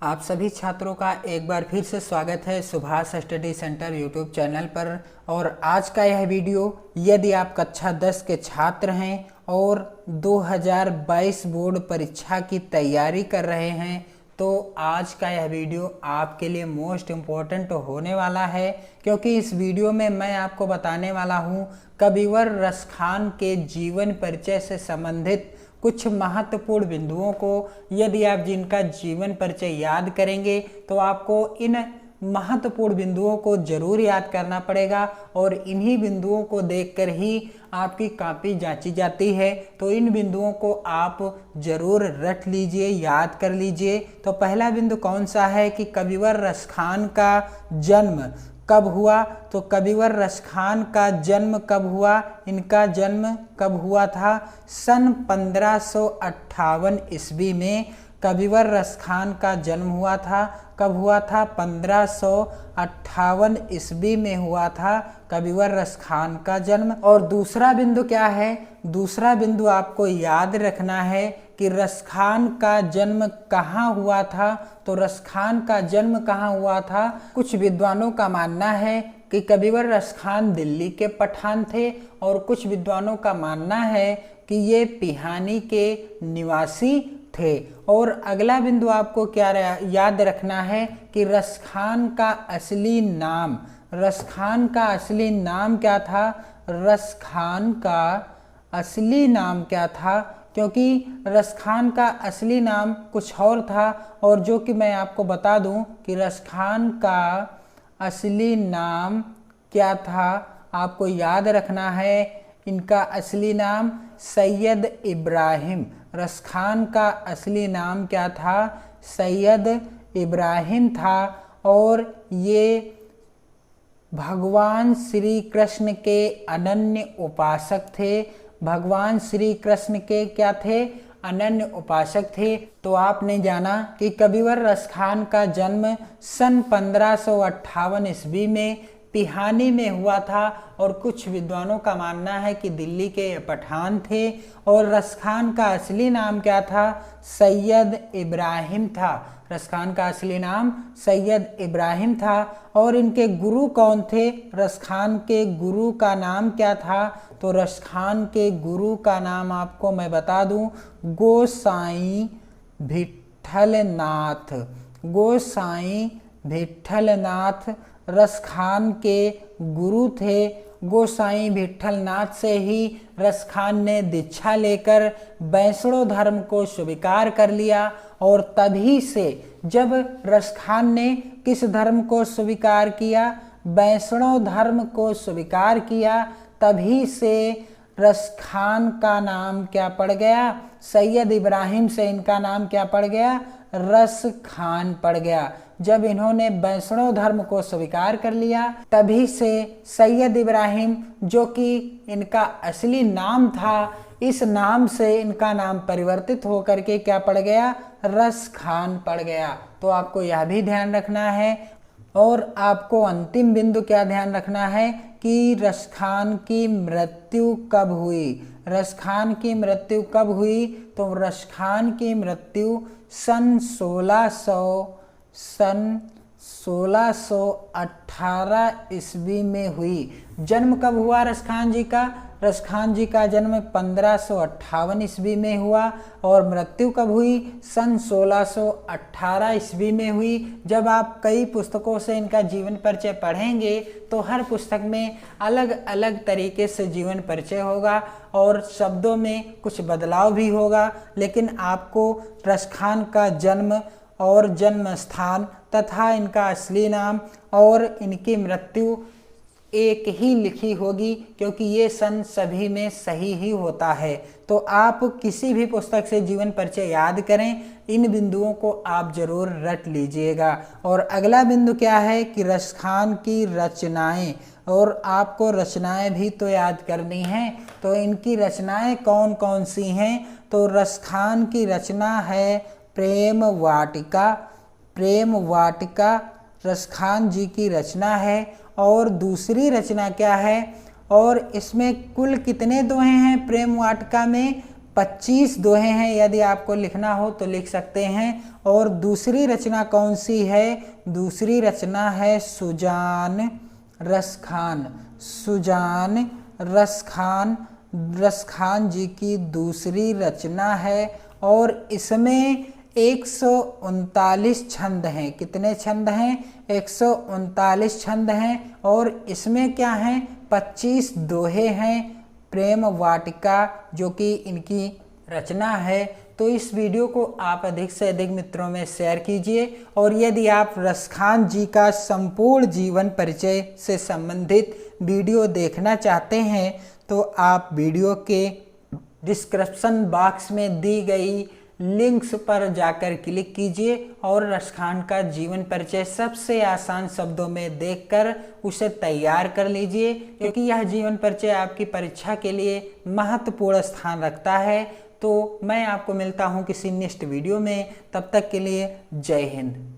आप सभी छात्रों का एक बार फिर से स्वागत है Subhash study centre YouTube channel पर। और आज का यह वीडियो यदि आप कक्षा 10 के छात्र हैं और 2022 बोर्ड परीक्षा की तैयारी कर रहे हैं तो आज का यह वीडियो आपके लिए मोस्ट इम्पॉर्टेंट होने वाला है, क्योंकि इस वीडियो में मैं आपको बताने वाला हूँ कविवर रसखान के जीवन परिचय से संबंधित कुछ महत्वपूर्ण बिंदुओं को। यदि आप जिनका जीवन परिचय याद करेंगे तो आपको इन महत्वपूर्ण बिंदुओं को जरूर याद करना पड़ेगा और इन्हीं बिंदुओं को देखकर ही आपकी कॉपी जांची जाती है। तो इन बिंदुओं को आप जरूर रट लीजिए, याद कर लीजिए। तो पहला बिंदु कौन सा है कि कविवर रसखान का जन्म कब हुआ। तो कविवर रसखान का जन्म कब हुआ, इनका जन्म कब हुआ था? सन 1558 ईस्वी में कविवर रसखान का जन्म हुआ था। कब हुआ था? 1558 ईस्वी में हुआ था कविवर रसखान का जन्म। और दूसरा बिंदु क्या है? दूसरा बिंदु आपको याद रखना है कि रसखान का जन्म कहाँ हुआ था। तो रसखान का जन्म कहाँ हुआ था? कुछ विद्वानों का मानना है कि कविवर रसखान दिल्ली के पठान थे और कुछ विद्वानों का मानना है कि ये पिहानी के निवासी थे। और अगला बिंदु आपको क्या याद रखना है कि रसखान का असली नाम, रसखान का असली नाम क्या था? रसखान का असली नाम क्या था? क्योंकि रसखान का असली नाम कुछ और था, और जो कि मैं आपको बता दूं कि रसखान का असली नाम क्या था, आपको याद रखना है। इनका असली नाम सैयद इब्राहिम, रसखान का असली नाम क्या था? सैयद इब्राहिम था। और ये भगवान श्री कृष्ण के अनन्य उपासक थे। भगवान श्री कृष्ण के क्या थे? अनन्य उपासक थे। तो आपने जाना कि कविवर रसखान का जन्म सन 1558 ईस्वी में पिहानी में हुआ था, और कुछ विद्वानों का मानना है कि दिल्ली के पठान थे। और रसखान का असली नाम क्या था? सैयद इब्राहिम था। रसखान का असली नाम सैयद इब्राहिम था। और इनके गुरु कौन थे? रसखान के गुरु का नाम क्या था? तो रसखान के गुरु का नाम आपको मैं बता दूं, गोसाई भिट्ठलनाथ। गोसाई भिट्ठलनाथ रसखान के गुरु थे। गोसाई भिट्ठलनाथ से ही रसखान ने दीक्षा लेकर वैष्णव धर्म को स्वीकार कर लिया। और तभी से जब रसखान ने किस धर्म को स्वीकार किया? वैष्णव धर्म को स्वीकार किया। तभी से रसखान का नाम क्या पड़ गया? सैयद इब्राहिम से इनका नाम क्या पड़ गया? रसखान पड़ गया। जब इन्होंने वैष्णव धर्म को स्वीकार कर लिया तभी से सैयद इब्राहिम, जो कि इनका असली नाम था, इस नाम से इनका नाम परिवर्तित होकर के क्या पड़ गया? रसखान पड़ गया। तो आपको यह भी ध्यान रखना है। और आपको अंतिम बिंदु क्या ध्यान रखना है कि रसखान की मृत्यु कब हुई? रसखान की मृत्यु कब हुई? तो रसखान की मृत्यु सन 1618 ईस्वी में हुई। जन्म कब हुआ रसखान जी का? रसखान जी का जन्म 1558 ईस्वी में हुआ। और मृत्यु कब हुई? सन 1618 ईस्वी में हुई। जब आप कई पुस्तकों से इनका जीवन परिचय पढ़ेंगे तो हर पुस्तक में अलग अलग तरीके से जीवन परिचय होगा और शब्दों में कुछ बदलाव भी होगा, लेकिन आपको रसखान का जन्म और जन्म स्थान तथा इनका असली नाम और इनकी मृत्यु एक ही लिखी होगी, क्योंकि ये सन सभी में सही ही होता है। तो आप किसी भी पुस्तक से जीवन परिचय याद करें, इन बिंदुओं को आप जरूर रट लीजिएगा। और अगला बिंदु क्या है कि रसखान की रचनाएं, और आपको रचनाएं भी तो याद करनी हैं। तो इनकी रचनाएं कौन कौन सी हैं? तो रसखान की रचना है प्रेम वाटिका। प्रेम वाटिका रसखान जी की रचना है। और दूसरी रचना क्या है? और इसमें कुल कितने दोहे हैं प्रेम वाटिका में? 25 दोहे हैं, यदि आपको लिखना हो तो लिख सकते हैं। और दूसरी रचना कौन सी है? दूसरी रचना है सुजान रसखान। सुजान रसखान जी की दूसरी रचना है और इसमें 139 छंद हैं। कितने छंद हैं? 139 छंद हैं और इसमें क्या हैं? 25 दोहे हैं। प्रेम वाटिका जो कि इनकी रचना है। तो इस वीडियो को आप अधिक से अधिक मित्रों में शेयर कीजिए और यदि आप रसखान जी का संपूर्ण जीवन परिचय से संबंधित वीडियो देखना चाहते हैं तो आप वीडियो के डिस्क्रिप्शन बॉक्स में दी गई लिंक्स पर जाकर क्लिक कीजिए और रसखान का जीवन परिचय सबसे आसान शब्दों में देखकर उसे तैयार कर लीजिए, क्योंकि यह जीवन परिचय आपकी परीक्षा के लिए महत्वपूर्ण स्थान रखता है। तो मैं आपको मिलता हूं किसी नेक्स्ट वीडियो में, तब तक के लिए जय हिंद।